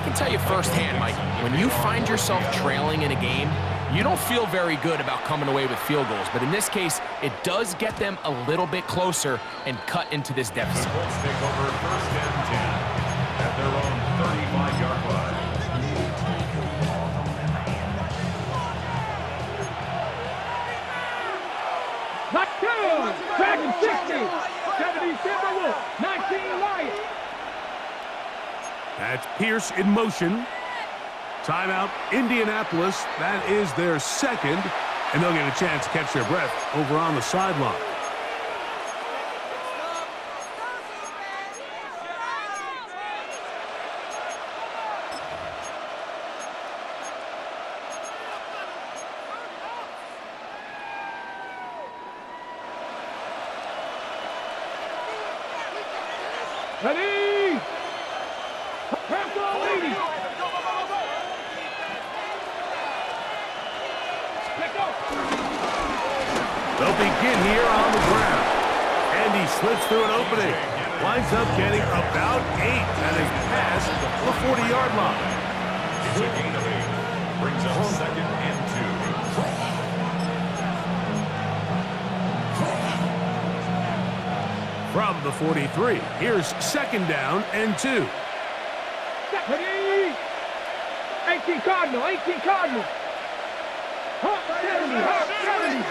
can tell you firsthand, Mike, when you find yourself trailing in a game, you don't feel very good about coming away with field goals. But in this case, it does get them a little bit closer and cut into this deficit. The Colts take over 1st and 10 at their own 35-yard line. Touchdown! Dragon 60! 77 Wolf, 19 Lions. That's Pierce in motion. Timeout, Indianapolis. That is their second, and they'll get a chance to catch their breath over on the sideline. Ready! Pass on leading! They'll begin here on the ground. And he slips through an opening. Winds up getting about 8. That is past the 40-yard line. It's a gain of 8. Brings up 2nd and 2. From the 43, here's 2nd down and 2. Ready! 18 Cardinal, 18 Cardinal. Hawk 70, Hawk 70.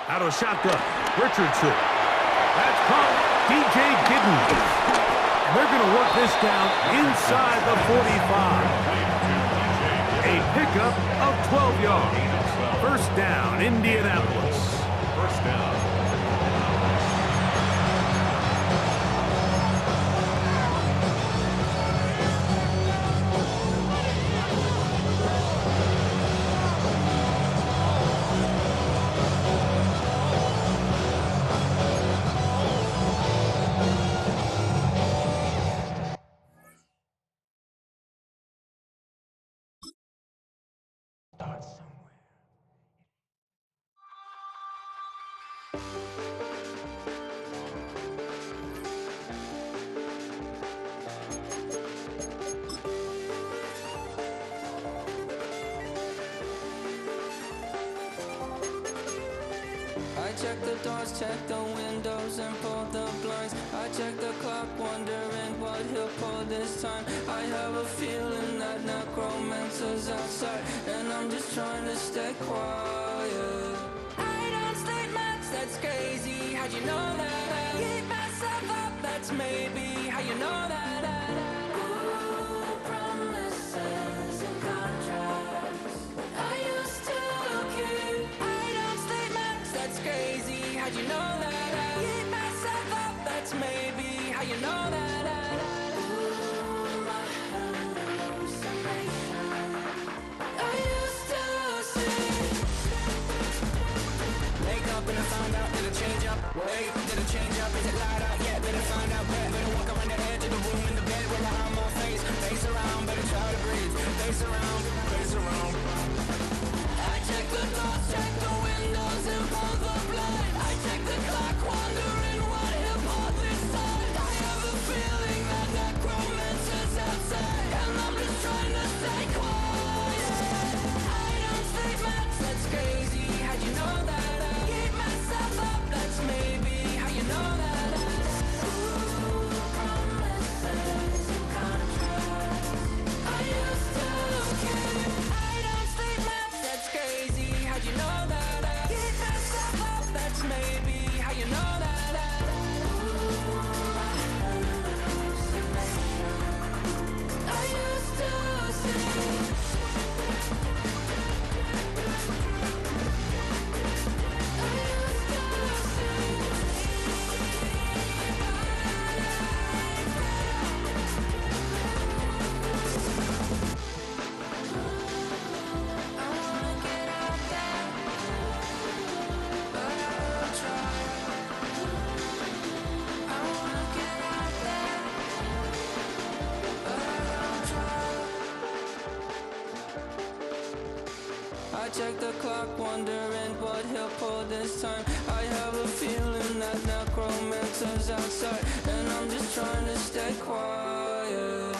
Out of shotgun, Richardson. That's caught, DJ Giddens. And they're going to work this down inside the 45. A pickup of 12 yards. 1st down, Indianapolis. 1st down. I check the doors, check the windows, and pull the blinds. I check the clock, wondering what he'll pull this time. I have a feeling that necromancer's outside, and I'm just trying to stay quiet. I don't sleep much, that's crazy. How'd you know that? Keep myself up, that's maybe how you know that. Ooh, promises and contracts I used to keep. I don't sleep much, that's crazy. How'd you know that? Keep myself up, that's maybe how you know that. Ooh, my hallucination I used to see. Wake up and I found out, did it change up? Wait, did it change up? Is it light out? Yeah, better find out where. Better walk around the edge of the room in the bed where I have my face. Face around, better try to breathe. Face around, face around. I check the doors, check the windows, and pull the blind. I check the clock, wondering what he'll pull this time. I have a feeling that necromancer's outside, and I'm just trying to stay quiet. I don't sleep much, that's crazy. How'd you know that? Keep myself up, that's maybe how you know that. Ooh, promises and contracts I used to keep. I don't sleep much, that's crazy. How'd you know that? Keep myself up, that's maybe how you know that. Ooh, my hallucination I used to see. I check the clock, wondering what he'll pull this time. I have a feeling that necromancer's outside, and I'm just trying to stay quiet.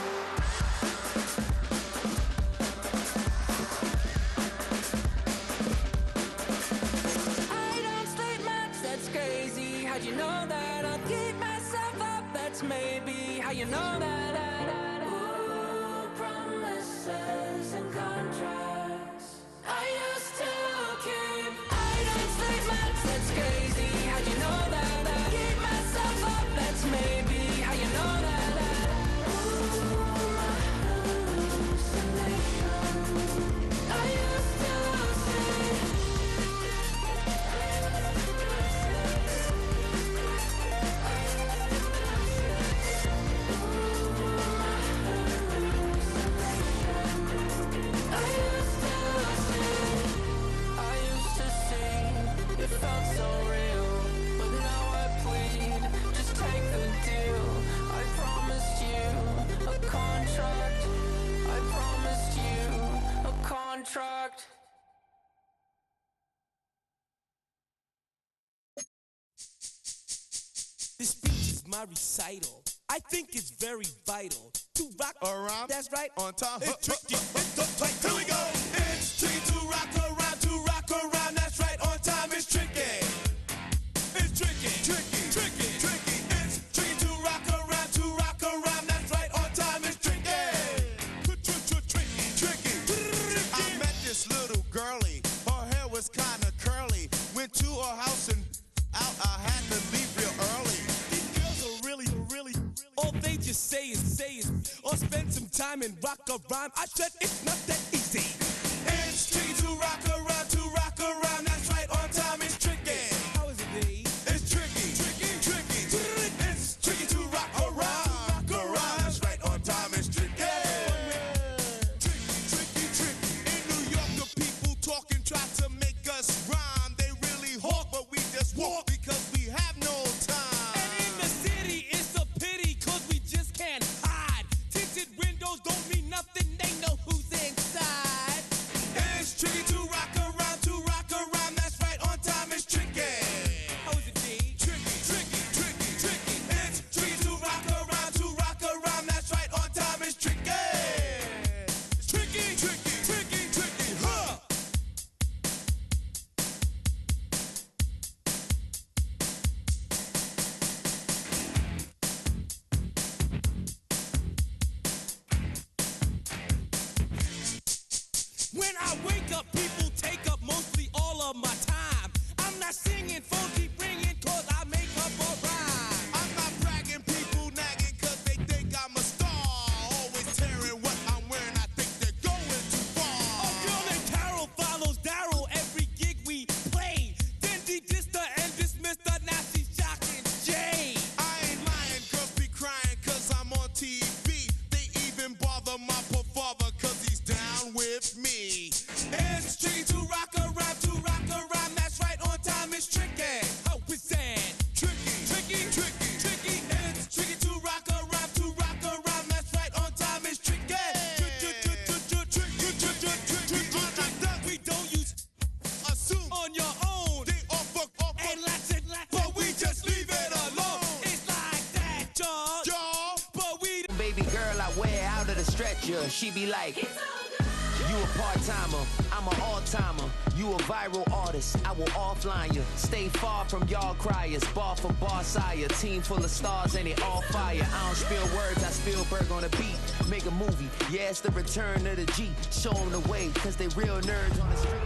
I don't sleep much, that's crazy. How'd you know that? I'll keep myself up, that's maybe how you know that. Ooh, promises and contracts I used to keep. I don't sleep much, that's crazy. How'd you know that? I keep myself up, that's maybe how you know that. Ooh, my hallucination. I used to see. It felt so real, but now I plead, just take the deal. I promised you a contract. I promised you a contract. This speech is my recital. I think it's very vital to rock around. That's right, on time. It's tricky. It's tight. Here we go. It's tricky to rock around. To rock around. That's right, on time. It's tricky. It's tricky. Tricky. Tricky. Tricky. It's tricky to rock around. To rock around. That's right, on time. It's tricky. Tricky. Tricky. I met this little girlie. Her hair was kind of curly. Went to her house and out. I had to leave real early. All they just say is, or spend some time and rock a rhyme. I said it's not that easy. It's tricky to rock around, that's right, on time, it's tricky. How is it, D? It's tricky, tricky, tricky. It's tricky to rock around, that's right, on time, it's tricky. Tricky, tricky, tricky. In New York, the people talking try to make us rhyme. They really hawk, but we just walk because we have no time. And in the city, it's a pity, cause we just can't hide. Tinted windows don't mean nothing, they know who's inside. It's tricky to rock around, that's right, on time, it's tricky. How is it, D? Tricky, tricky, tricky, tricky. It's tricky to rock around, that's right, on time, it's tricky. Tricky, tricky, tricky, tricky, huh? When I wake up, people take up mostly all of my time. I'm not singing, phone keep ringing, cause I make up a rhyme. I'm not bragging, people nagging, cause they think I'm a star. Always tearing what I'm wearing, I think they're going too far. A girl named Carol follows Daryl every gig we play. Then dissed her and dismissed her, now she's shocking Jay. I ain't lying, girls be crying, cause I'm on TV. They even bother my poor father, cause he's down with me. It's tricky to rock around, that's right, on time, it's tricky. How is that? Tricky, tricky, tricky, tricky. It's tricky to rock around, that's right, on time, it's tricky. We don't use assume on your own. They all fuck up and lots, but we just leave it alone. It's like that, y'all. But we baby girl I wear out of the stretcher. She be like, you a part-timer, I'm an all-timer. You a viral artist, I will offline you. Stay far from y'all criers, bar for bar sire. Team full of stars and they all fire. I don't spill words, I Spielberg on the beat. Make a movie, yeah, it's the return of the G. Show them the way, cause they real nerds on the street.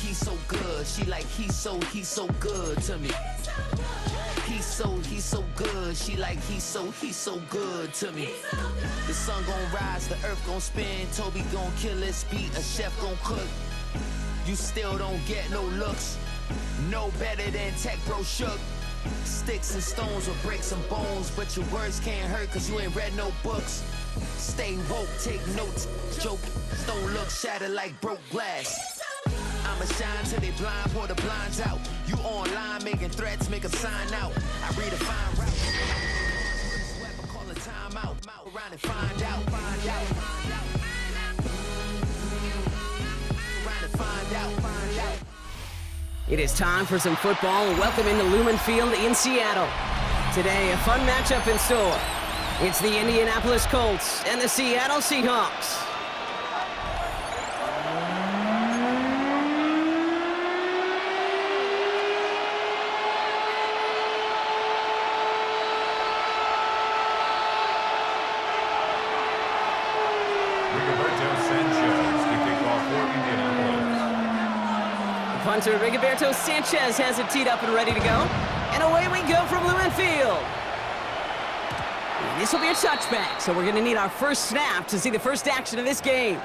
He's so good. She like, he's so good to me. He's so good. She like, he's so good to me. The sun gon' rise, the earth gon' spin. Toby gon' kill this beat, a chef gon' cook. You still don't get no looks. No better than Tech Bro Shook. Sticks and stones will break some bones, but your words can't hurt cause you ain't read no books. Stay woke, take notes, joke. Don't look shattered like broke glass. I'ma shine till they blind, pour the blinds out. You online making threats, make them sign out. I read a fine route. Sweat, call a time out. Around and find out. Find out. Around and find out. It is time for some football. Welcome into Lumen Field in Seattle. Today, a fun matchup in store. It's the Indianapolis Colts and the Seattle Seahawks. Punter Rigoberto Sanchez has it teed up and ready to go. And away we go from Lumen Field. And this will be a touchback, so we're going to need our first snap to see the first action of this game.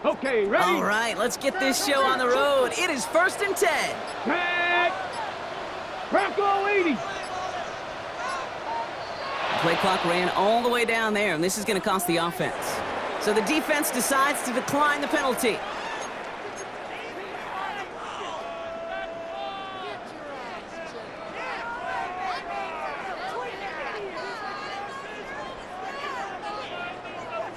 Okay, ready? All right, let's get this show on the road. It is 1st and 10. Tag! Bronco 80! The play clock ran all the way down there, and this is going to cost the offense. So the defense decides to decline the penalty.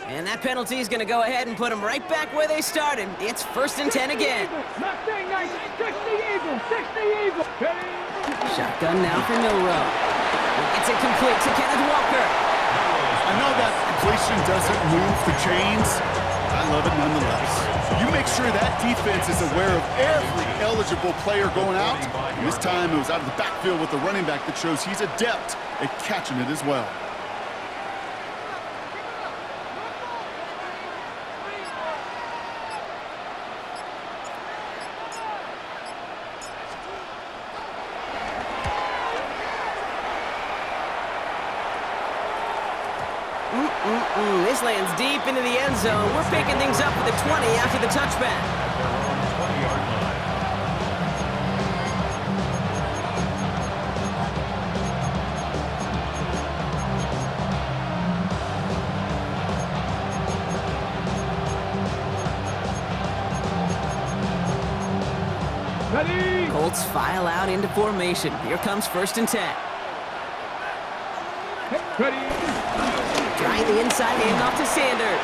And that penalty is going to go ahead and put them right back where they started. It's 1st and 10 again. Mustang nice. 60 Eagle. 60 Eagle. Shotgun now for Milrow. It's incomplete to Kenneth Walker. I know that completion doesn't move the chains. I love it nonetheless. You make sure that defense is aware of every eligible player going out. And this time it was out of the backfield with the running back that shows he's adept at catching it as well. This lands deep into the end zone. We're picking things up with the 20 after the touchback. Ready? Colts file out into formation. Here comes 1st and 10. Ready? Trying the inside handoff to Sanders.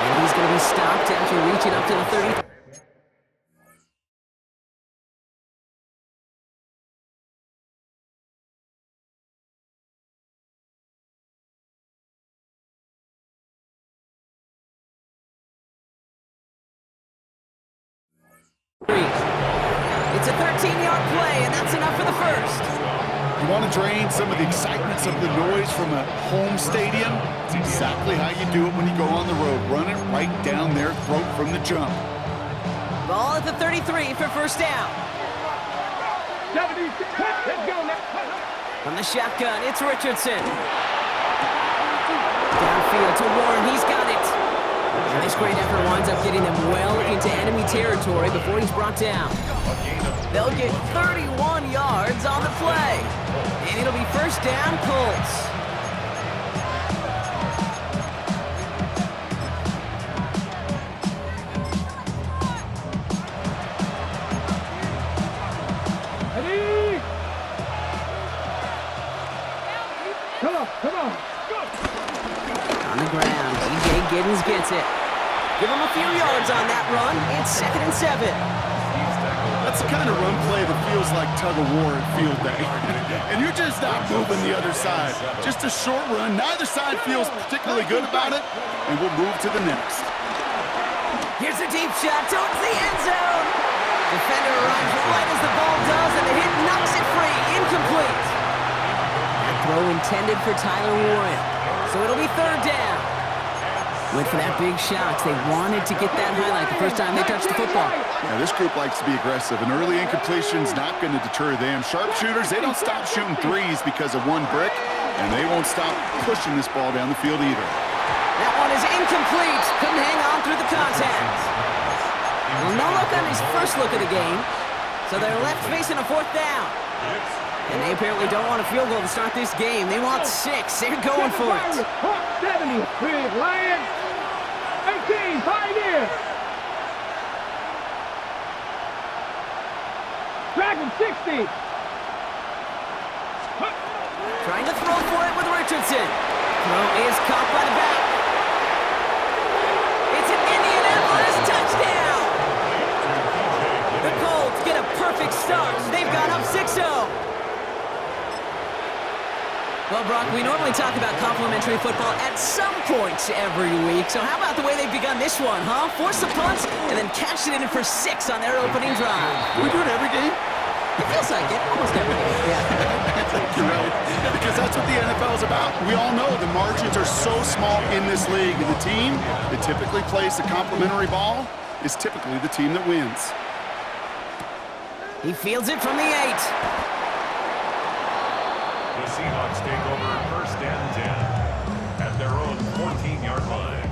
And he's going to be stopped after reaching up to the 30. It's a 13-yard play, and that's enough for the first. You want to drain some of the excitement, some of the noise from a home stadium? It's exactly how you do it when you go on the road. Run it right down their throat from the jump. Ball at the 33 for first down. 76. Let's go now. From the shotgun, it's Richardson. Downfield to Warren, he's got it. And this great effort winds up getting them well into enemy territory before he's brought down. They'll get 31 yards on the play. And it'll be first down, Colts. Ready? Come on, come on. On the ground, E.J. Giddens gets it. Give him a few yards on that run. It's 2nd and 7. That's the kind of run play that feels like tug-of-war at field day. And you're just not moving the other side. Just a short run. Neither side feels particularly good about it, and we'll move to the next. Here's a deep shot towards the end zone. Defender arrives right as the ball does, and the hit knocks it free. Incomplete. That throw intended for Tyler Warren. So it'll be third down. Went for that big shot. They wanted to get that highlight the first time they touched the football. Yeah, this group likes to be aggressive. An early incompletion's not going to deter them. Sharpshooters, they don't stop shooting threes because of one brick, and they won't stop pushing this ball down the field either. That one is incomplete. Couldn't hang on through the contact. Well, no look on his first look of the game. So they're left facing a fourth down. And they apparently don't want a field goal to start this game. They want 6. They're going for it. 70, big Lions. 18, Pioneer. Dragon 60. Trying to throw for it with Richardson. Throw is caught by the back. It's an Indianapolis touchdown. The Colts get a perfect start. They've gone up 6-0. Well, Brock, we normally talk about complimentary football at some point every week. So how about the way they've begun this one, huh? Force a punt and then cash it in for 6 on their opening drive. We do it every game? It feels like it. Almost every game. Yeah. You're right. Because that's what the NFL is about. We all know the margins are so small in this league. And the team that typically plays the complimentary ball is typically the team that wins. He fields it from the 8. The Seahawks take over first and 10 at their own 14-yard line.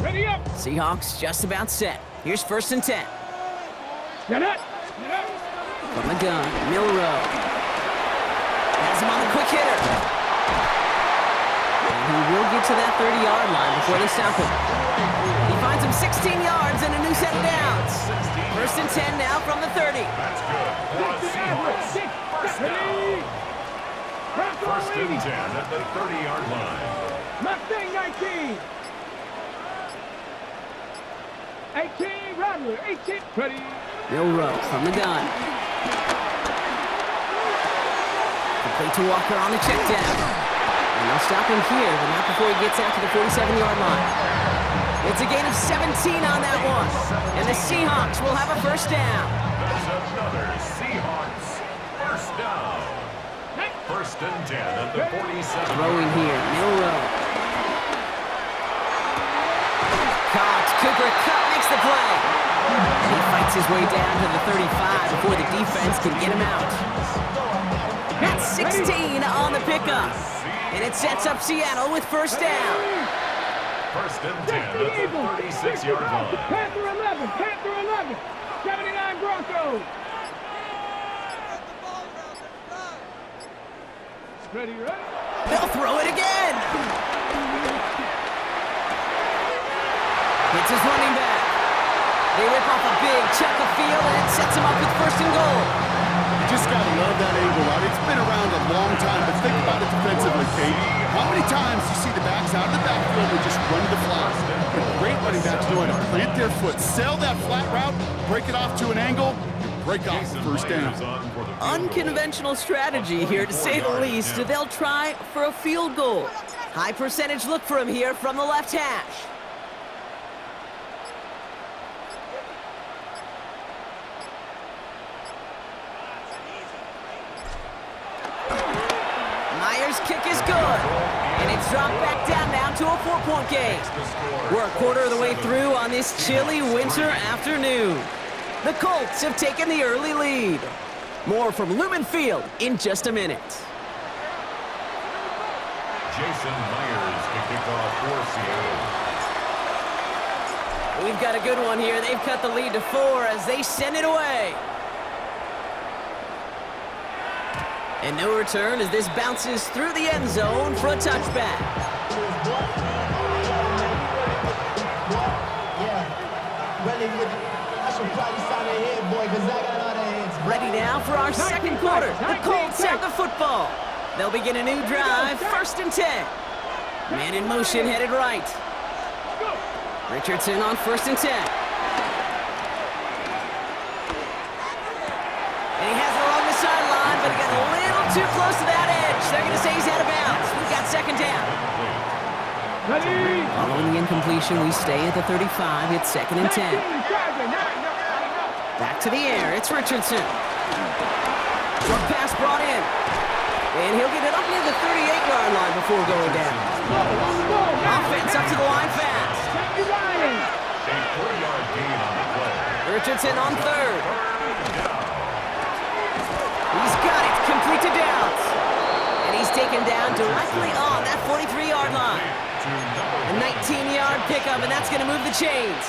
Ready up. Seahawks just about set. Here's first and 10. Get up. From the gun, Milrow. Has him on the quick hitter. And he will get to that 30-yard line before they stop him. He finds him 16 yards and a new set of downs. First and 10 now from the 30. That's good. For the Seahawks. First down. First and 10 at the 30-yard line. Mustang 19. 18, Rattler, 18. Ready. Milrow from the gun. Complete to Walker on the check down. And they'll stop him here, but not before he gets out to the 47-yard line. It's a gain of 17 on that one. And the Seahawks will have a first down. That's another Seahawks first down. First and 10 at the 47. Throwing here, Milrow. Caught. Cooper Kupp makes the play. He fights his way down to the 35 before the defense can get him out. That's 16 on the pickup. And it sets up Seattle with first down. First and 10 at the 36-yard line. Panther 11, Panther 11. 79 Broncos. Ready, ready. They'll throw it again. It's his running back. They rip off a big chunk of field, and it sets him up with first and goal. You just got to love that angle route. It's been around a long time, but think about it defensively, Kate. How many times you see the backs out of the backfield and just run the flat? Great running backs know how to plant their foot, sell that flat route, break it off to an angle, break off the first down. Unconventional strategy here, to say the least. They'll try for a field goal. High percentage look for him here from the left hash. Myers' kick is good, and it's dropped back down now to a 4-point game. We're a quarter of the way through on this chilly winter afternoon. The Colts have taken the early lead. More from Lumen Field in just a minute. Jason Myers to kick off for Seattle. We've got a good one here. They've cut the lead to 4 as they send it away. And no return as this bounces through the end zone for a touchback. I should probably sign a head, boy, because I got all the hands. Ready now for our second quarter. The Colts have the football. They'll begin a new drive, 1st and 10. Man in motion, headed right. Richardson on 1st and 10. And he has it along the sideline, but he got a little too close to that edge. They're going to say he's out of bounds. We've got 2nd down. Following the incompletion, we stay at the 35. It's 2nd and 10. Back to the air. It's Richardson. Short pass brought in. And he'll get it up near the 38-yard line before going down. Offense up to the line fast. A 4-yard gain on the play. Richardson on 3rd. He's got it. Complete to Downs. And he's taken down directly on that 43-yard line. A 19-yard pickup, and that's going to move the chains.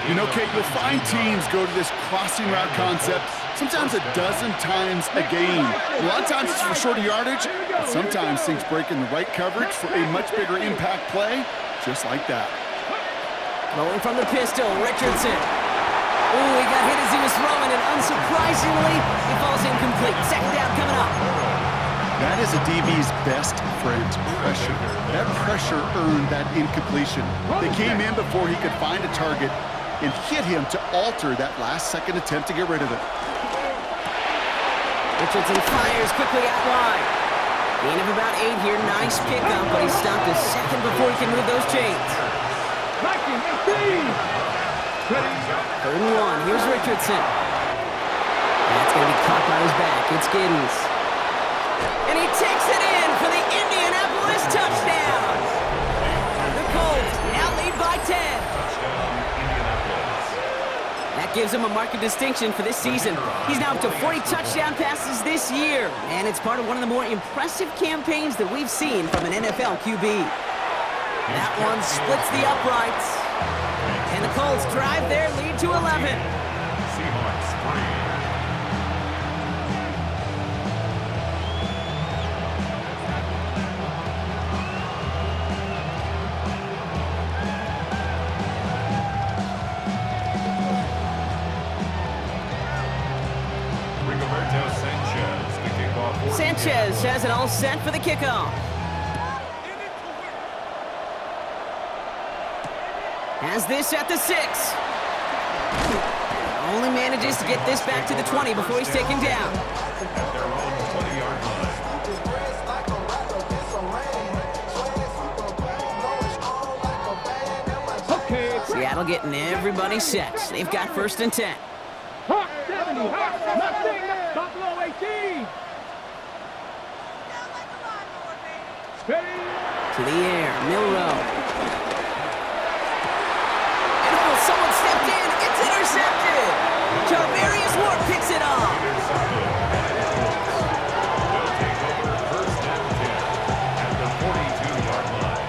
You know, Kate, you'll find teams go to this crossing route concept sometimes a dozen times a game. A lot of times it's for shorter yardage, but sometimes things break in the right coverage for a much bigger impact play, just like that. Rolling from the pistol, Richardson. Ooh, he got hit as he was throwing, and unsurprisingly, he falls incomplete. 2nd down coming up. That is a DB's best friend, pressure. That pressure earned that incompletion. They came in before he could find a target and hit him to alter that last-second attempt to get rid of it. Richardson fires quickly out wide. Gain of about 8 here. Nice pickup, but he stopped a second before he can move those chains. 3rd and 1. Here's Richardson. That's going to be caught by his back. It's Giddens. And he takes it in for the Indianapolis touchdown. The Colts now lead by 10. That gives him a marked distinction for this season. He's now up to 40 touchdown passes this year, and it's part of one of the more impressive campaigns that we've seen from an NFL QB. That one splits the uprights, and the Colts drive their lead to 11. Seahawks 3. Sanchez has it all set for the kickoff. Has this at the 6. Only manages to get this back to the 20 before he's taken down. At their own 20-yard line. Seattle getting everybody set. They've got 1st and 10. Hawk 70, Hawk, nothing, Buffalo 18. To the air, Milrow. And someone stepped in. It's intercepted. Charvarius Ward picks it off. They'll take over 1st and 10 at the 42-yard line.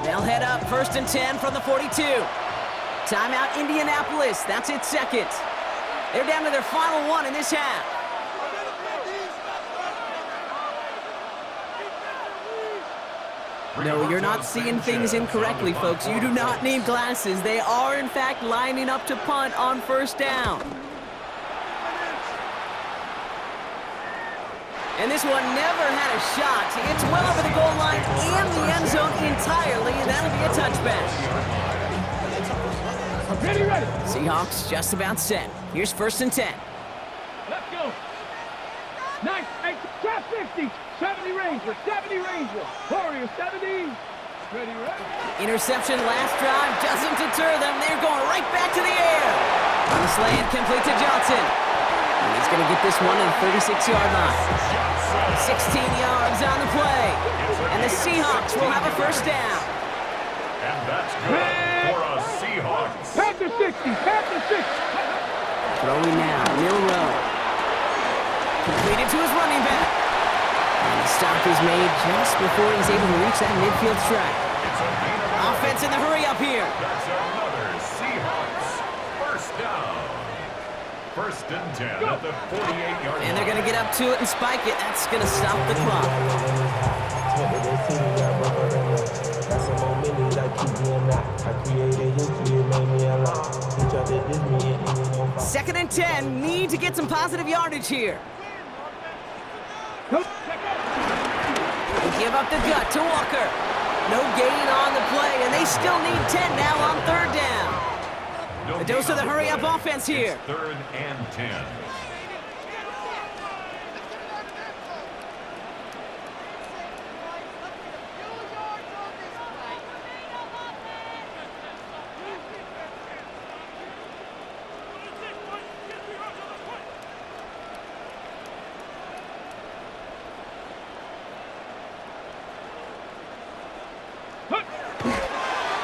They'll head up 1st and 10 from the 42. Timeout Indianapolis. That's its 2nd. They're down to their final one in this half. No, you're not seeing things incorrectly, folks. You do not need glasses. They are, in fact, lining up to punt on 1st down. And this one never had a shot. It's well over the goal line and the end zone entirely, and that'll be a touchback. Ready. Seahawks just about set. Here's 1st and 10. Let's go. Nice. Hey, trap 50. 70 Ranger. 70 Ranger. Warrior 70. Ready. Interception last drive doesn't deter them. They're going right back to the air. On the slant, complete to Johnson. And he's going to get this one at the 36-yard line. 16 yards on the play. And the Seahawks will have a 1st down. And that's good for a Seahawks. Panther 60. Panther 60. Throwing now, Milrow. Completed to his running back. The stop is made just before he's able to reach that midfield strike. Offense in the hurry up here. That's another Seahawks first down. First and 10 at the 48-yard line. And they're going to get up to it and spike it. That's going to stop the clock. Second and 10. Need to get some positive yardage here. They give up the gut to Walker. No gain on the play, and they still need 10 now on third down. A dose of the hurry-up offense here. It's third and 10.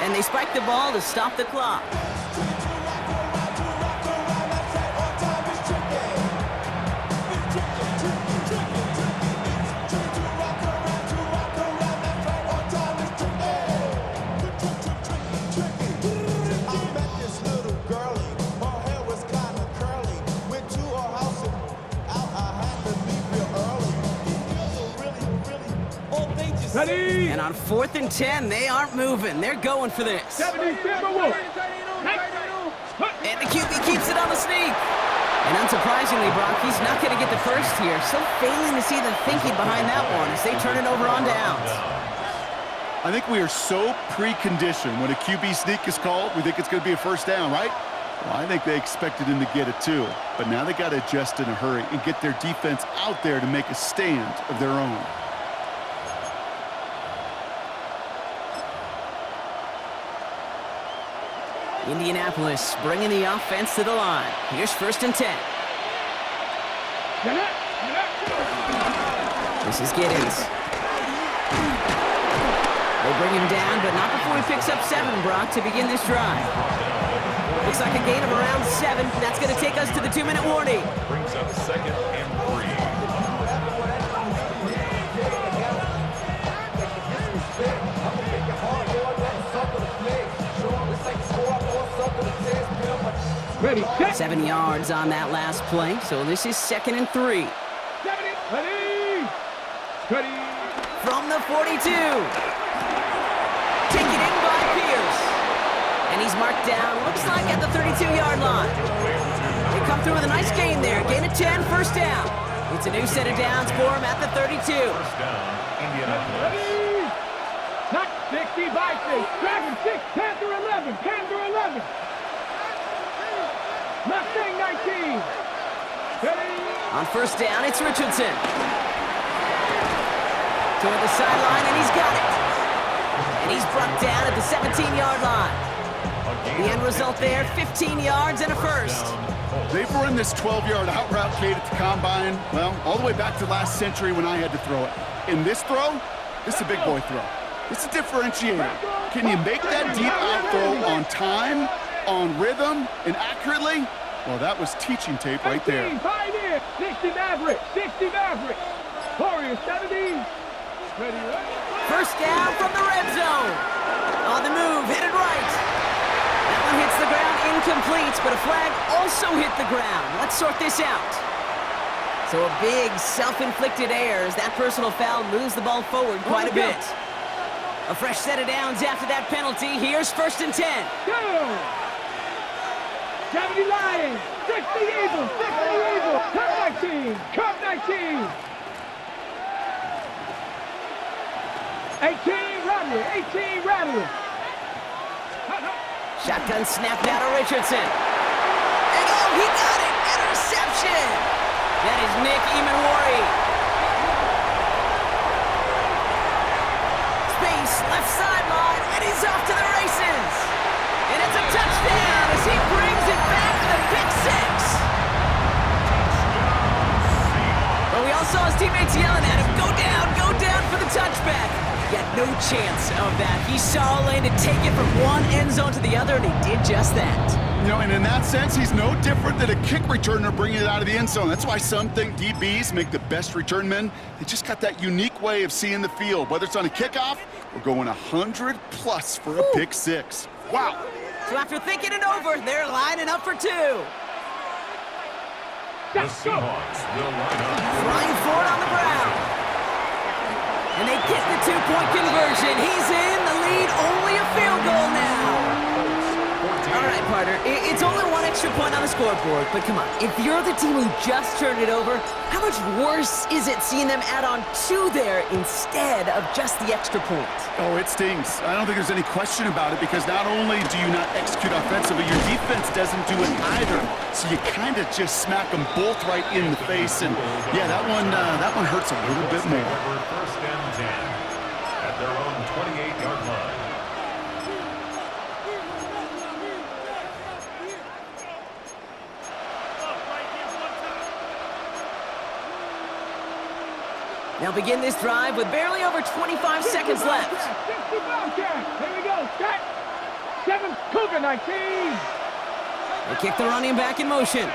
And they spike the ball to stop the clock. Ready? And on 4th and 10, they aren't moving. They're going for this. 70, Timberwolves. And the QB keeps it on the sneak. And unsurprisingly, Brock, he's not going to get the first here. So failing to see the thinking behind that one as they turn it over on downs. I think we are so preconditioned when a QB sneak is called, we think it's going to be a first down, right? Well, I think they expected him to get it too. But now they got to adjust in a hurry and get their defense out there to make a stand of their own. Indianapolis bringing the offense to the line. Here's 1st and 10. This is Giddens. They bring him down, but not before he picks up 7, Brock, to begin this drive. Looks like a gain of around 7. That's going to take us to the 2-minute warning. Brings up second and 3. Ready, set. 7 yards on that last play, so this is 2nd and 3. 70, ready. Ready. From the 42. Taken in by Pierce. And he's marked down, looks like at the 32-yard line. They come through with a nice gain there. Gain of 10, first down. It's a new set of downs for him at the 32. First down, Indianapolis. Ready. Not 60 by 6. Dragon 6. Panther 11. Panther 11. Mustang 19. Ready. On first down, it's Richardson. Toward the sideline, and he's got it. And he's brought down at the 17-yard line. The end result there, 15 yards and a first. They've run this 12-yard out route, Kate, at the combine, well, all the way back to last century when I had to throw it. In this throw, this is a big boy throw. It's a differentiator. Can you make that deep out throw on time, on rhythm, and accurately? Well, that was teaching tape right there. 18, 60 Maverick. 60 Maverick. Warriors 70. Ready, ready. First down from the red zone. On the move, hit it right. That one hits the ground incomplete, but a flag also hit the ground. Let's sort this out. So a big self-inflicted error as that personal foul moves the ball forward quite a bit. A fresh set of downs after that penalty. Here's 1st and 10. Go! 70 Lions. 60 Eagles. 60 Eagles. Cup 19. Cup 19. 18 Rattler. 18 Rattler. Shotgun snap down to Richardson. And oh, he got it! Interception! That is Nick Emanwari. Space, left sideline, and he's off to the races. And it's a touchdown as he brings it back to the pick 6. But we all saw his teammates yelling at him, go down for the touchback. Yeah, no chance of that. He saw a lane to take it from one end zone to the other, and he did just that. You know, and in that sense, he's no different than a kick returner bringing it out of the end zone. That's why some think DBs make the best return men. They just got that unique way of seeing the field, whether it's on a kickoff or going 100+ for a pick six. Wow. So after thinking it over, they're lining up for two. The Seahawks will line up. Flying forward on the ground. And they get the two-point conversion. He's in the lead, only a field goal now. All right, partner, it's only one extra point on the scoreboard, but come on, if you're the team who just turned it over, how much worse is it seeing them add on two there instead of just the extra point? Oh, it stings. I don't think there's any question about it, because not only do you not execute offensively, your defense doesn't do it either. So you kind of just smack them both right in the face, and yeah, that one hurts a little bit more. First and 10 at their own 28-yard line. Now begin this drive with barely over 25 seconds left. 60 Bobcats. Here we go. Set. 7 Cougar 19. They kick the running back in motion.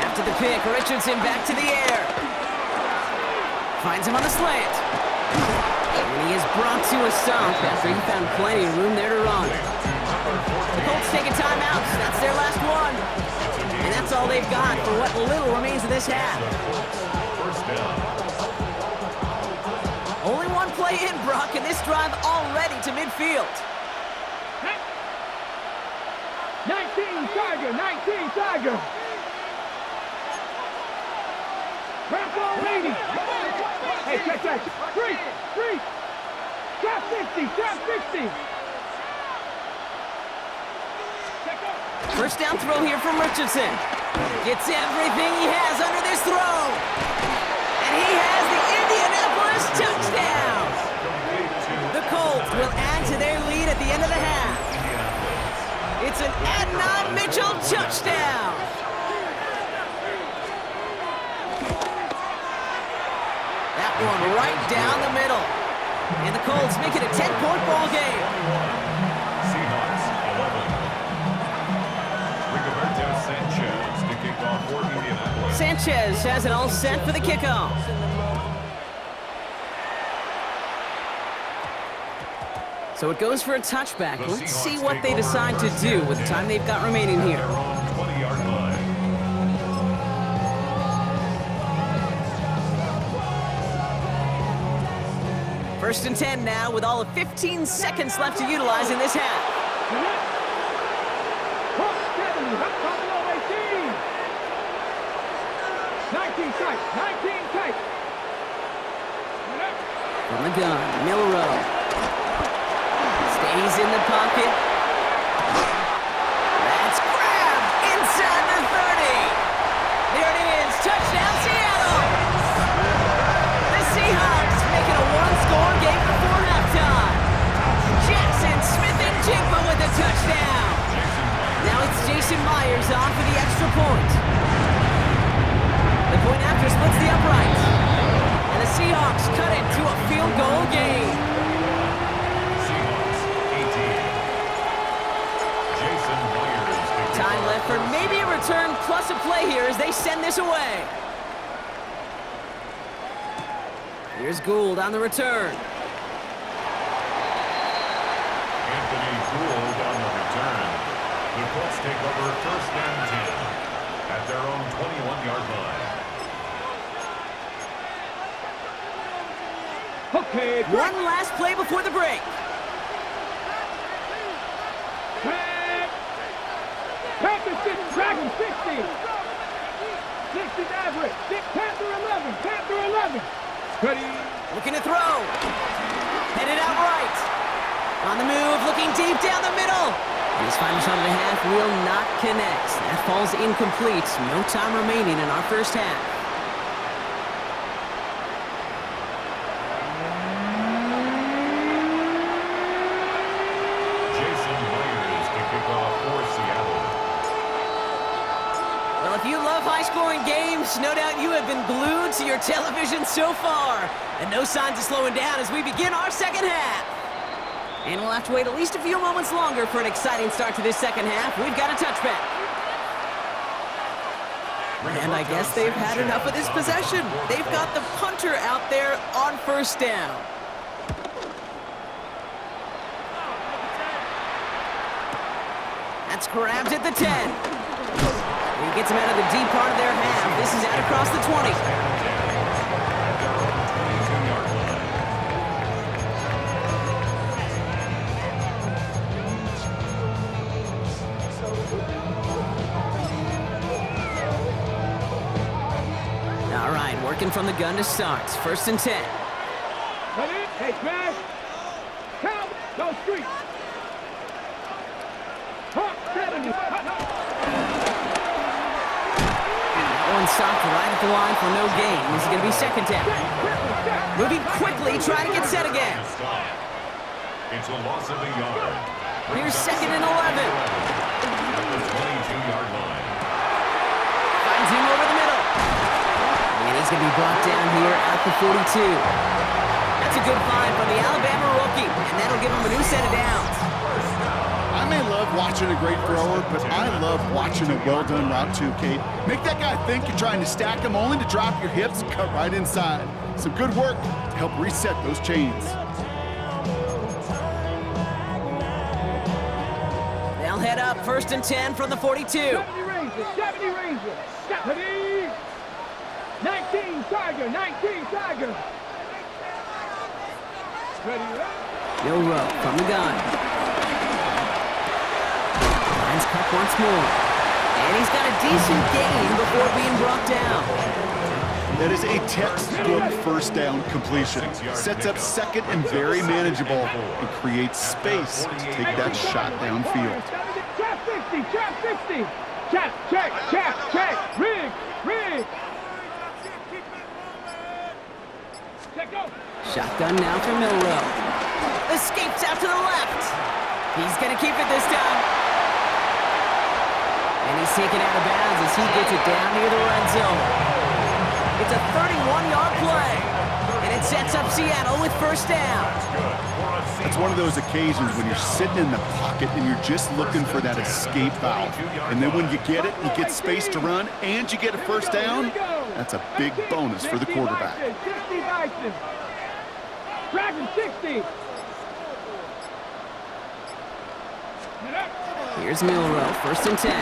After the pick, Richardson back to the air. Finds him on the slant. And he is brought to a stop after he found plenty of room there to run. The Colts take a timeout. That's their last one. And that's all they've got for what little remains of this half. Only one play in, Brock, and this drive already to midfield. 19 Tiger, 19 Tiger. Ramp on 80. Hey, check. Free. Trap 60, trap 60. First down throw here from Richardson. Gets everything he has under this throw. And he has the Indianapolis touchdown. The Colts will add to their lead at the end of the half. It's an Adnan Mitchell touchdown. That one right down the middle. And the Colts make it a 10-point ball game. Seahawks 11. Sanchez to kick off for Indianapolis. Sanchez has it all set for the kickoff. So it goes for a touchback. Let's see what they decide to do with the time they've got remaining here. 20-yard line. First and 10 now with all of 15 seconds left to utilize in this half. 19 tight. From the gun, Milrow. Stays in the pocket. That's grabbed inside the 30. There it is, touchdown Seattle. The Seahawks make it a one-score game before halftime. Jackson Smith-Njigba with a touchdown. Now it's Jason Myers on for the extra point. The point after splits the uprights. And the Seahawks cut it to a field goal game. Seahawks 18. Jason Myers. Time left for maybe a return plus a play here as they send this away. Here's Gould on the return. Anthony Gould on the return. The Colts take over first and 10 at their own 21-yard line. Okay, One last play before the break. Panthers 60. 60 Maverick. Panther 11. Ready. Looking to throw. Headed out right. On the move, looking deep down the middle. His final shot of the half will not connect. That falls incomplete. No time remaining in our first half. Jason Myers to kick off for Seattle. Well, if you love high-scoring games, Coach, no doubt you have been glued to your television so far. And no signs of slowing down as we begin our second half. And we'll have to wait at least a few moments longer for an exciting start to this second half. We've got a touchback. And I guess they've had enough of this possession. They've got the punter out there on first down. That's grabbed at the 10. He gets him out of the deep part of their half. This is out across the 20. All right, working from the gun to start. First and 10. Hey, smash. Count. Go street. Hawk 70. One stopped right at the line for no gain. This is going to be second down. Moving quickly, trying to get set again. It's a loss of a yard. Here's second and 11. At the 22-yard line. Finds him over the middle. And he's going to be brought down here at the 42. That's a good find from the Alabama rookie, and that'll give him a new set of downs. I may love watching a great thrower, but I love watching a well-done route too, Kate. Make that guy think you're trying to stack him only to drop your hips and cut right inside. Some good work to help reset those chains. They'll head up first and 10 from the 42. 70 Ranger. 70 Ranger. 70. 19 Tiger. 19 Tiger. Ready, Milroe from the gun. Lines cut once more. And he's got a decent gain before being brought down. That is a textbook first down completion. Sets up second and very manageable and creates space to take that shot downfield. Trap 50. Trap 50. Trap, check. Rig. Check, go. Shotgun now for Milroe. Escapes out to the left. He's going to keep it this time. And he's taken out of bounds as he gets it down near the red zone. It's a 31-yard play. And it sets up Seattle with first down. It's one of those occasions when you're sitting in the pocket and you're just looking for that escape valve. And then when you get it, you get space to run, and you get a first down, that's a big bonus for the quarterback. 60 Bison. Dragon 60. Here's Milroe, first and 10.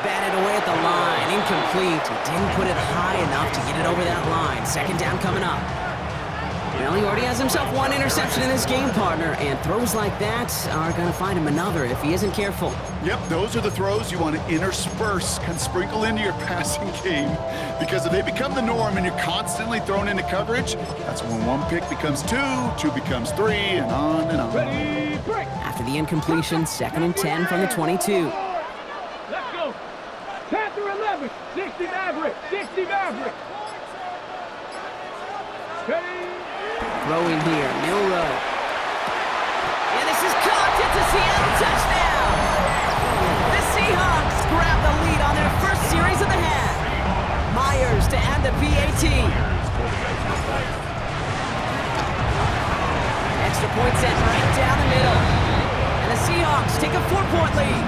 Batted away at the line, incomplete. He didn't put it high enough to get it over that line. Second down coming up. Well, he already has himself one interception in this game, partner, and throws like that are going to find him another if he isn't careful. Yep, those are the throws you want to intersperse, kind of sprinkle into your passing game, because if they become the norm and you're constantly thrown into coverage, that's when one pick becomes two becomes three, and on and on. Ready, break. After the incompletion, second and 10 from the 22. Let's go. Panther 11. 60 Maverick. 60 Maverick. Ready. Throwing here, Milroe. And this is caught. It's a Seattle touchdown. The Seahawks grab the lead on their first series of the half. Myers to add the PAT. Extra point set right down the middle. And the Seahawks take a 4-point lead.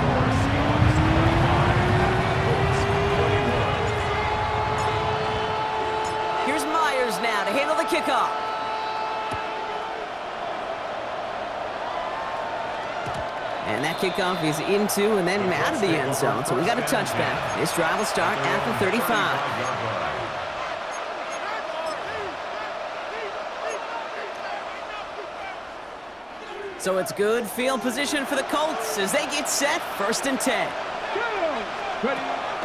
Here's Myers now to handle the kickoff. And that kickoff is into and then out of the end zone. So we got a touchback. This drive will start at the 35. So it's good field position for the Colts as they get set, first and 10.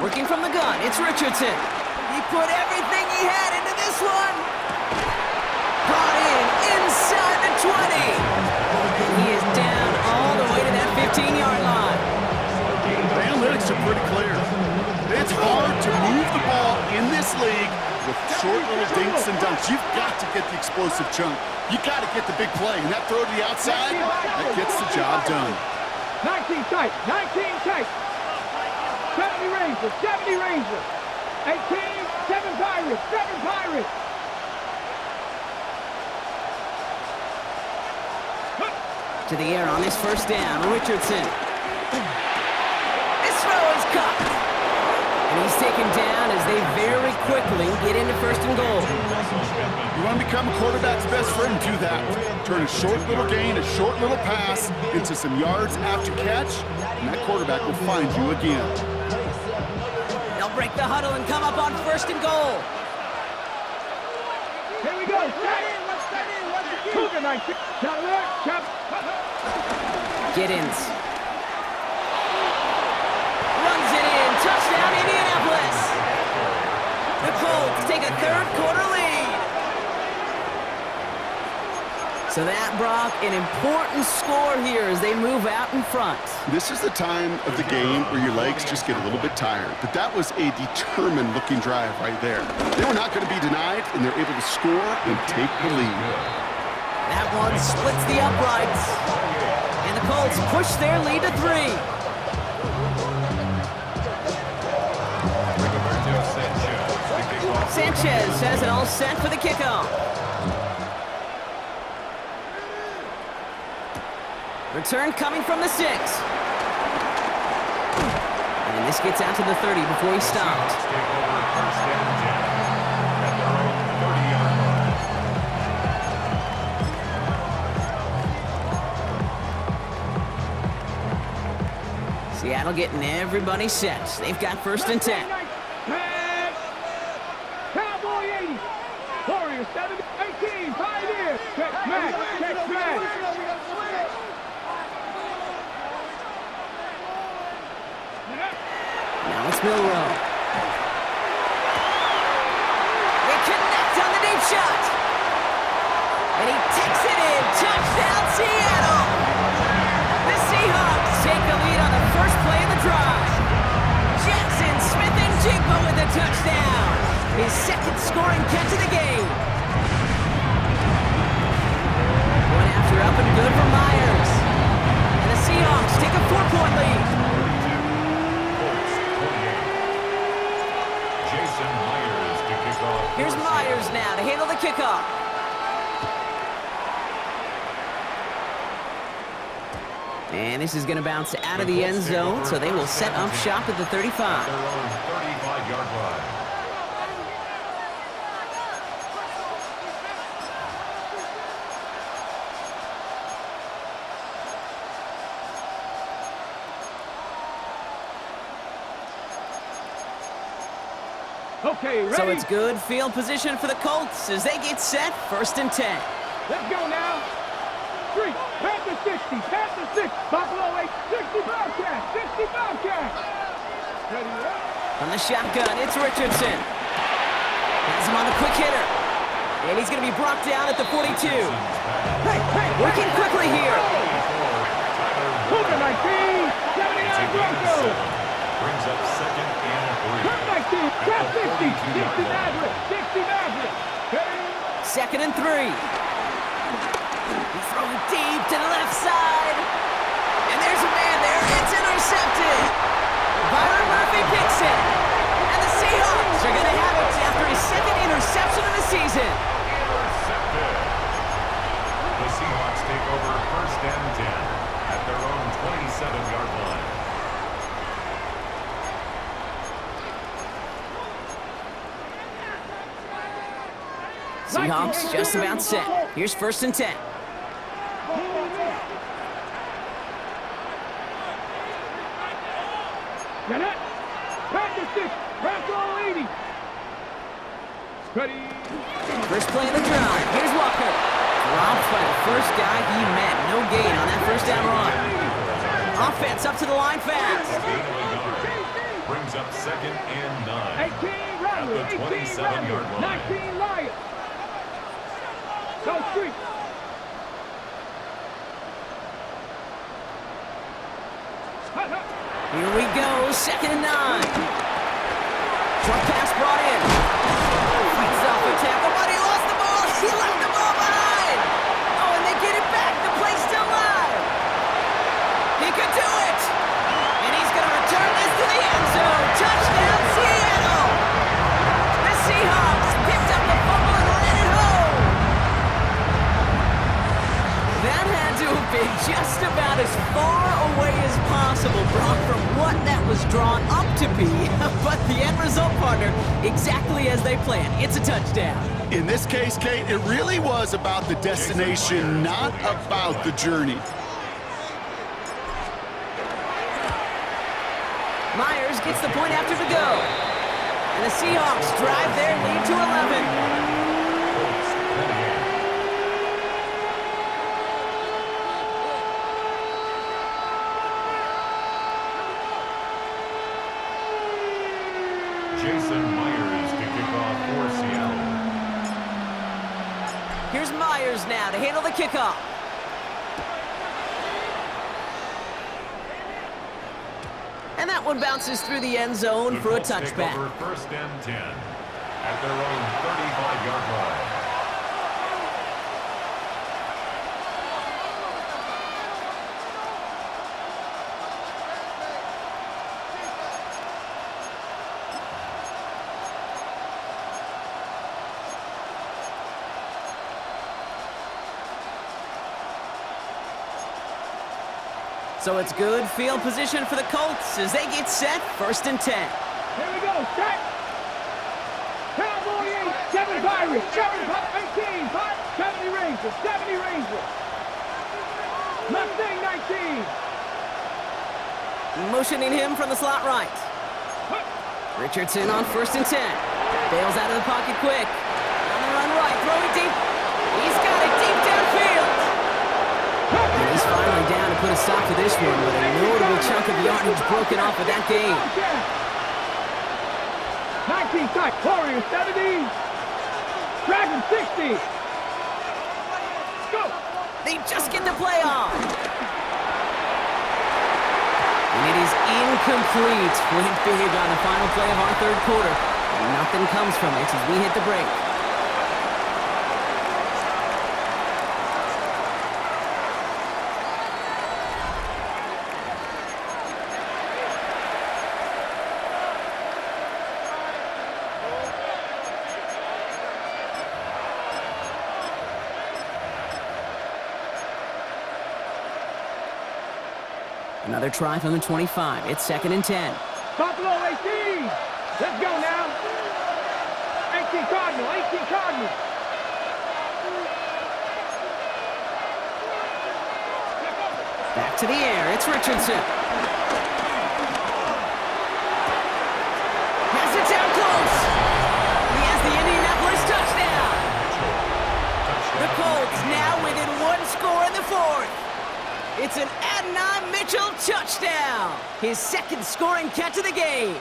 Working from the gun, it's Richardson. He put everything he had into this one. Brought in inside the 20. And he is down all the way to that 15-yard line. The analytics are pretty clear. It's hard to move the ball in this league with short little dinks and dunks. You've got to get the explosive chunk. You got to get the big play. And that throw to the outside, that gets the job done. 19 tight. 19 tight. 70 Ranger. 70 Ranger. 18, 7 Pirates, 7 Pirates. To the air on this first down, Richardson. This throw is caught. And he's taken down as they very quickly get into first and goal. You want to become a quarterback's best friend, do that. Turn a short little gain, a short little pass into some yards after catch, and that quarterback will find you again. They'll break the huddle and come up on first and goal. Here we go. Set in. Cougar 19. Shot alert. Shot. Giddens. Runs it in. Touchdown, Indianapolis. The Colts take a third-quarter lead. So that, Brock, an important score here as they move out in front. This is the time of the game where your legs just get a little bit tired. But that was a determined-looking drive right there. They were not going to be denied, and they're able to score and take the lead. That one splits the uprights. And the Colts push their lead to 3. Sanchez has it all set for the kickoff. Return coming from the 6. And this gets out to the 30 before he stopped. Seattle getting everybody set. They've got first and 10. Cowboy 80. Warriors 7, 18. Pioneer. Check smack. Now it's Milrow. They connect on the deep shot. And he takes it in. Touchdown, Seattle. The Seahawks take the lead on the first play of the drive. Jackson Smith-Njigba with a touchdown. His second scoring catch of the game. One after up and good for Myers. And the Seahawks take a 4-point lead. Here's Myers now to handle the kickoff. And this is going to bounce out of the end zone, so they will set up shop at the 35. Their own 35-yard line. Okay, ready? So it's good field position for the Colts as they get set, first and 10. Let's go now. 3, pass the 60, pass the 6, Buffalo 8, 60 Bobcats, 60 Bobcats. Ready up. On the shotgun, it's Richardson. Has him on the quick hitter. And he's going to be brought down at the 42. Hey, working quickly here. Cougar 19, 79 Broncos. Brings up second and 3. 19, Cat 60, 60 Maverick, 60 Maverick. Second and 3. He's throwing deep to the left side. And there's a man there. It's intercepted. Byron Murphy picks it. And the Seahawks are going to have it after his second interception of the season. Intercepted. The Seahawks take over first and 10 at their own 27-yard line. Seahawks just about set. Here's first and 10. Get it. Pass the 6, Bronco 80. Ready. First play of the drive. Here's Walker. Dropped by the first guy he met. No gain on that first down run. Offense up to the line fast. Brings up second and 9. 18 Riley, At the 18 27-yard Riley, line. 19 Lions. Go street. Here we go, second and 9. Short pass brought in. Fights off the tackle, but he lost the ball. He left the ball behind. Oh, and they get it back. The play's still live. He could do it. And he's going to return this to the end zone. Touchdown, Seattle. got as far away as possible, Brock, from what that was drawn up to be. But the end result, partner, exactly as they planned. It's a touchdown. In this case, Kate, it really was about the destination, not about the journey. Myers gets the point after the go. And the Seahawks drive their lead to 11. Jason Myers to kick off for Seattle. Here's Myers now to handle the kickoff. And that one bounces through the end zone for a touchback. Over 1st and 10 at their own 35-yard line. So it's good field position for the Colts as they get set, 1st and 10. Here we go, set. Cowboy 8, 7 Pirates, 7 18, 70 Rangers, 70 Rangers. Mustang 19. Motioning him from the slot right. Richardson on 1st and 10. Bails out of the pocket quick. On the run right, throwing deep. He's got it deep downfield. And he's finally down to put a stop to this one, but a notable chunk of yardage broken off of that game. 19 type, Warriors 70, Dragon 60. Go! They just get the play on. And it is incomplete. Went big on the final play of our 3rd quarter. And nothing comes from it as we hit the break. Another try from the 25. It's 2nd and 10. Buffalo 18. Let's go now. 18 Cardinal, 18 Cardinal. Back to the air. It's Richardson. Has it down close. He has the Indianapolis touchdown. The Colts now within 1 score in the 4th. It's an Adonai Mitchell touchdown. His 2nd scoring catch of the game.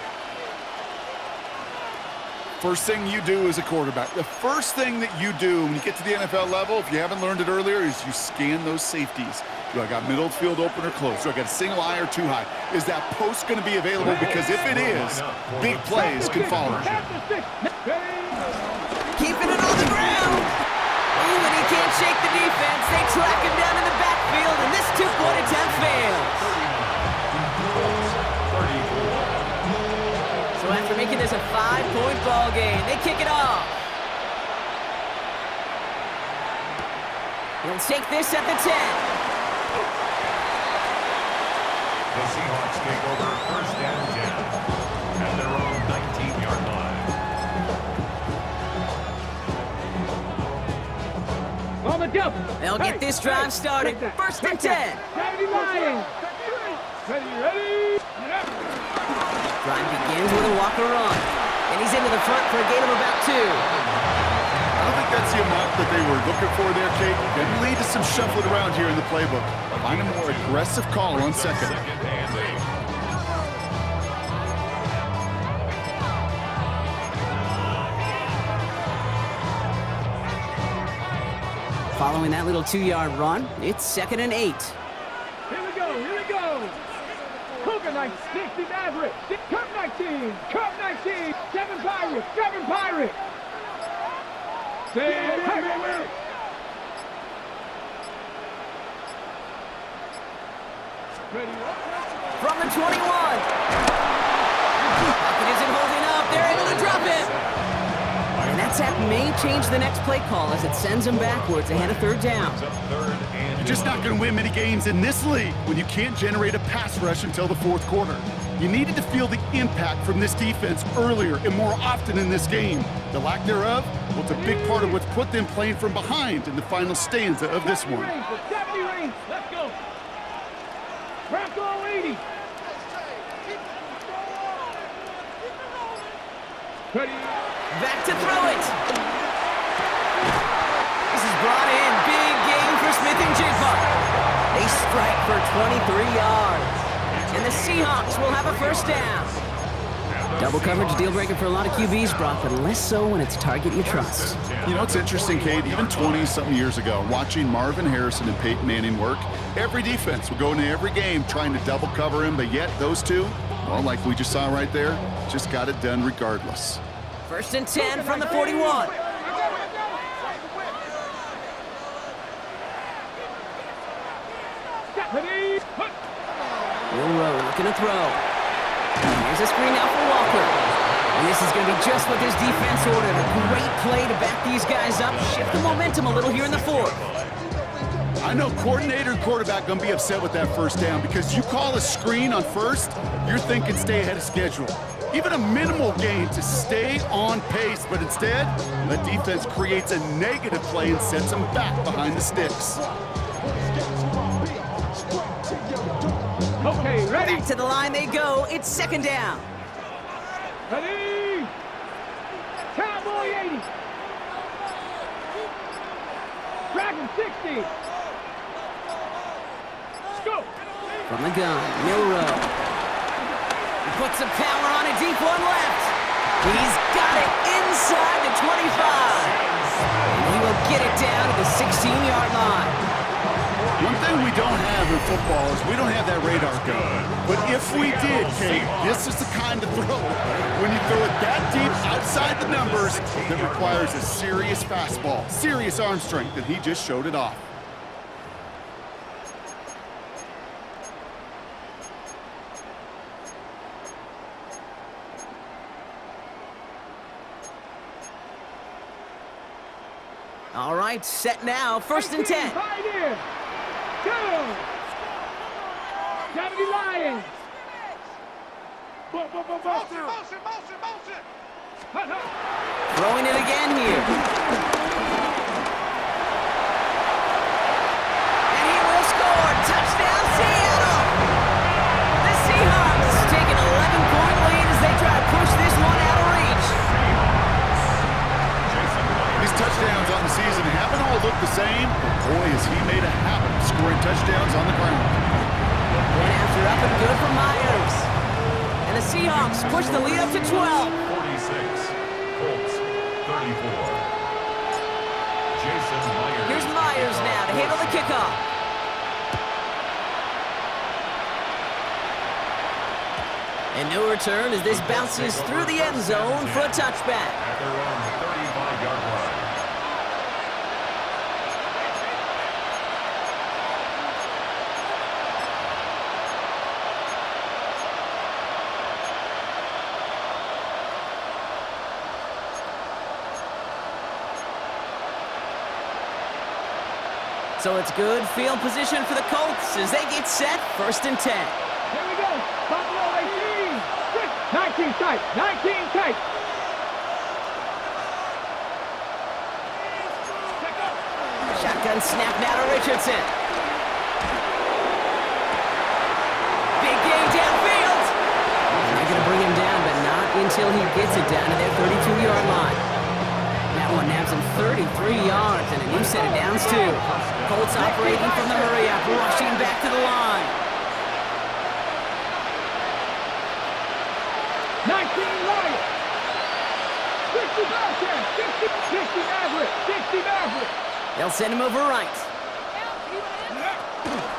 First thing you do as a quarterback, the first thing that you do when you get to the NFL level, if you haven't learned it earlier, is you scan those safeties. Do I got middle field open or close? Do I got a single eye or too high? Is that post going to be available? Because if it is, big plays can follow. Keeping it on the ground. Even he can't shake the defense. They track him down in the backfield, and this 2-point attempt fails. So after making this a 5-point ball game, they kick it off. He'll take this at the 10. The Seahawks take over 1st and 10 at their own 19-yard line. On the jump. They'll get this drive started. 1st and 10. 70 Lions. Ready. Drive begins with a walker run. And he's into the front for a gain of about 2. I don't think that's the amount that they were looking for there, Kate. Can lead to some shuffling around here in the playbook. Find a more aggressive call on 2nd. Following that little 2-yard run, it's 2nd and 8. Here we go. Cougar 60 Maverick. Cup 19. 7 Pirates. 7 Pirates. From the 21. Pocket isn't holding up. They're able to drop it. And That sack may change the next play call as it sends him backwards ahead of third down. You're just not going to win many games in this league when you can't generate a pass rush until the fourth quarter. You needed to feel the impact from this defense earlier and more often in this game. The lack thereof, well, it's a big part of what's put them playing from behind in the final stanza of this one. 70 range. Let's go. Bronco 80. Ready. Back to throw it. This is brought in. Big gain for Smith and Jigba. They strike for 23 yards. And the Seahawks will have a first down. Double coverage deal breaker for a lot of QBs, Brock, but less so when it's a target you trust. You know, it's interesting, Kate, even 20-something years ago, watching Marvin Harrison and Peyton Manning work, every defense would go into every game trying to double cover him, but yet those two, well, like we just saw right there, just got it done regardless. First and 10 from the 41. Will Rowe looking to throw. Here's a screen now for Walker. And this is going to be just what this defense ordered. A great play to back these guys up, shift the momentum a little here in the fourth. I know coordinator and quarterback going to be upset with that first down because you call a screen on first, you're thinking stay ahead of schedule. Even a minimal gain to stay on pace, but instead, the defense creates a negative play and sets them back behind the sticks. Okay, ready. Back to the line they go. It's second down. Ready. Cowboy 80. Dragon 60. Let's go. From the gun, Milrow. He puts some power on a deep one left. He's got it inside the 25. And he will get it down to the 16-yard line. One thing we don't have in football is we don't have that radar gun. But if we did, Kate, this is the kind of throw when you throw it that deep outside the numbers that requires a serious fastball, serious arm strength, and he just showed it off. All right, set now, first and 10. Right in. Go. 70 Lions. Motion. Hut, hut. Throwing it again here. And he will score. Touchdown, Seattle. The Seahawks take an 11-point lead as they try to push this one out of reach. These touchdowns on the season haven't all looked the same, but boy, has he made a habit of scoring touchdowns on the ground. And after up and good for Myers. And the Seahawks push the lead up to 12. 46, Colts 34. Jason Myers. Here's Myers now to handle the kickoff. And no return as this bounces through the end zone for a touchback. At their own 35-yard line. So it's good field position for the Colts as they get set, first and 10. Here we go. Buffalo 18. 19 tight. 19 tight. Shotgun snap now to Richardson. Big gain downfield. They're going to bring him down, but not until he gets it down to their 32-yard line. That one nabs him 33 yards and a new set of downs, too. Colts operating from the hurry-up, rushing back to the line. 19 Lions. 60 Bobcats. 60 Maverick. 60 Maverick. They'll send him over right.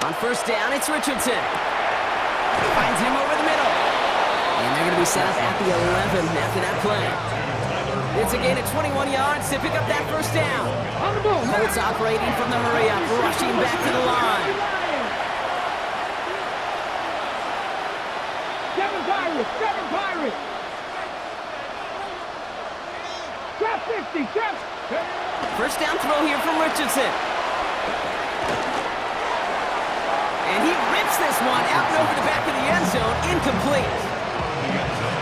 On first down, it's Richardson. Finds him over the middle. And they're going to be set up at the 11 after that play. It's a gain of 21 yards to pick up that first down. On the ball. Colts operating from the hurry-up, rushing back to the line. 7 Pirates. 7 Pirates. Trap 50. First down throw here from Richardson. And he rips this one out and over the back of the end zone, incomplete.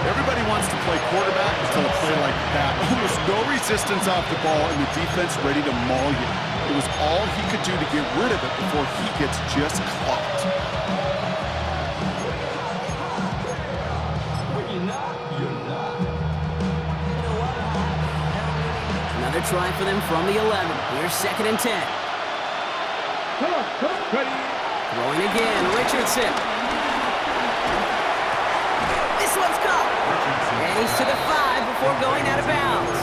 Everybody wants to play quarterback until a play like that. Almost no resistance off the ball and the defense ready to maul you. It was all he could do to get rid of it before he gets just clocked. Another try for them from the 11. Here's 2nd and 10. Throwing again, Richardson. This one's caught. And he's to the 5 before going out of bounds.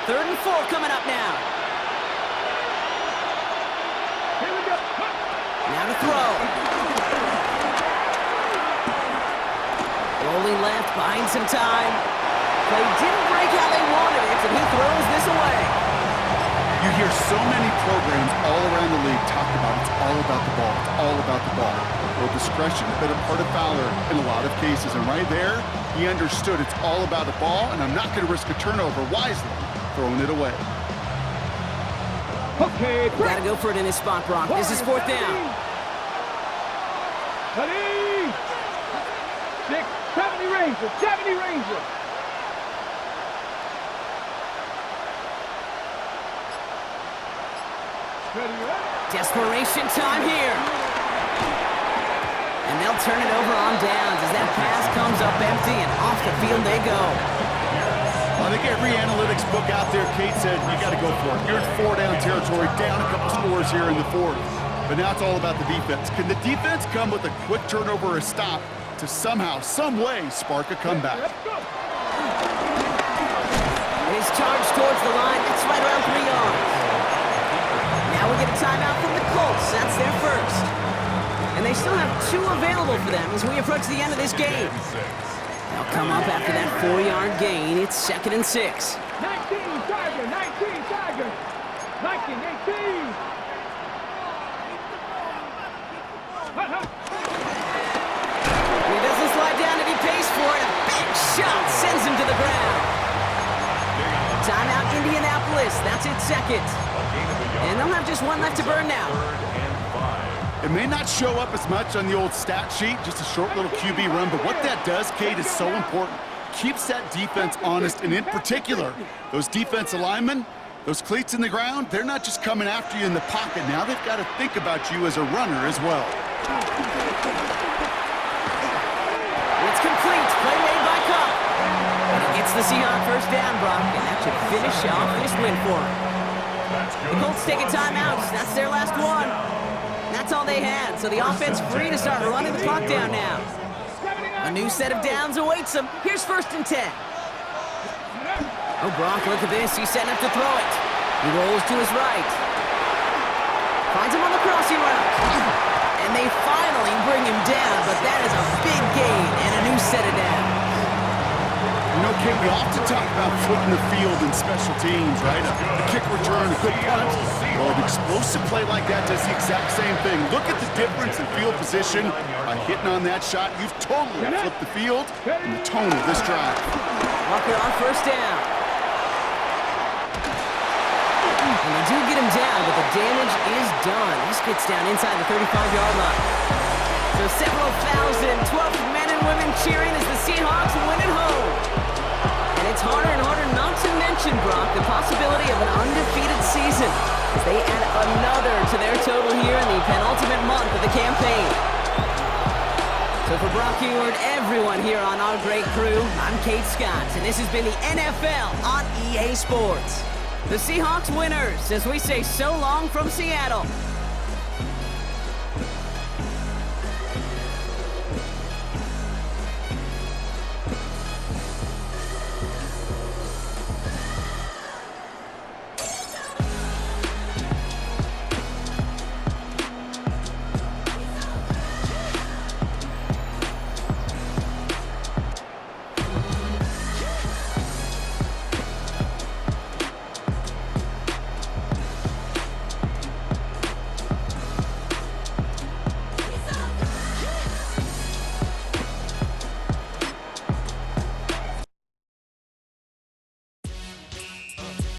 Third and 4 coming up now. Now to throw. Rolling left, buying some time. Play didn't break how they wanted it, and he throws this away. You hear so many programs all around the league talk about it's all about the ball, it's all about the ball. Well, discretion has been a part of Fowler in a lot of cases, and right there, he understood it's all about the ball, and I'm not going to risk a turnover wisely, throwing it away. Okay, Got to go for it in his spot, Brock. This is 4th down. 70 Rangers, 70 Rangers. Desperation time here. And they'll turn it over on downs as that pass comes up empty and off the field they go. I think every analytics book out there, Kate said, you got to go for it. You're in 4-down territory, down a couple scores here in the 4th. But now it's all about the defense. Can the defense come with a quick turnover or a stop to somehow, some way, spark a comeback? His charge towards the line, that's right around 3 yards. Now we get a timeout from the Colts. That's their first. And they still have 2 available for them as we approach the end of this game. They'll come up after that 4-yard gain. It's 2nd and 6. 19 Tiger, 19 Tiger, 19, 18. He doesn't slide down and he pays for it. A big shot sends him to the ground. Timeout, Indianapolis. That's its 2nd. And they'll have just 1 left to burn now. It may not show up as much on the old stat sheet, just a short little QB run, but what that does, Kate, is so important. Keeps that defense honest, and in particular, those defensive linemen, those cleats in the ground, they're not just coming after you in the pocket. Now they've got to think about you as a runner as well. It's complete. Play made by Cup. And it gets the Seahawks first down, Brock, and that should finish off this win for them. The Colts take a timeout. That's their last one. That's all they had, so the offense free to start running the clock down now. A new set of downs awaits them. Here's 1st and 10. Oh, Brock, look at this. He's setting up to throw it. He rolls to his right. Finds him on the crossing route. And they finally bring him down, but that is a big gain and a new set of downs. You know, Kate, we often talk about flipping the field in special teams, right? A kick return, a good punt. Well, an explosive play like that does the exact same thing. Look at the difference in field position. By hitting on that shot, you've totally flipped the field and the tone of this drive. Walker on 1st down. And they do get him down, but the damage is done. This gets down inside the 35-yard line. So several thousand 12th men and women cheering as the Seahawks win at home. And it's harder and harder not to mention, Brock, the possibility of an undefeated season as they add another to their total here in the penultimate month of the campaign. So for Brock Ewart, everyone here on our great crew, I'm Kate Scott, and this has been the NFL on EA Sports. The Seahawks winners, as we say so long from Seattle.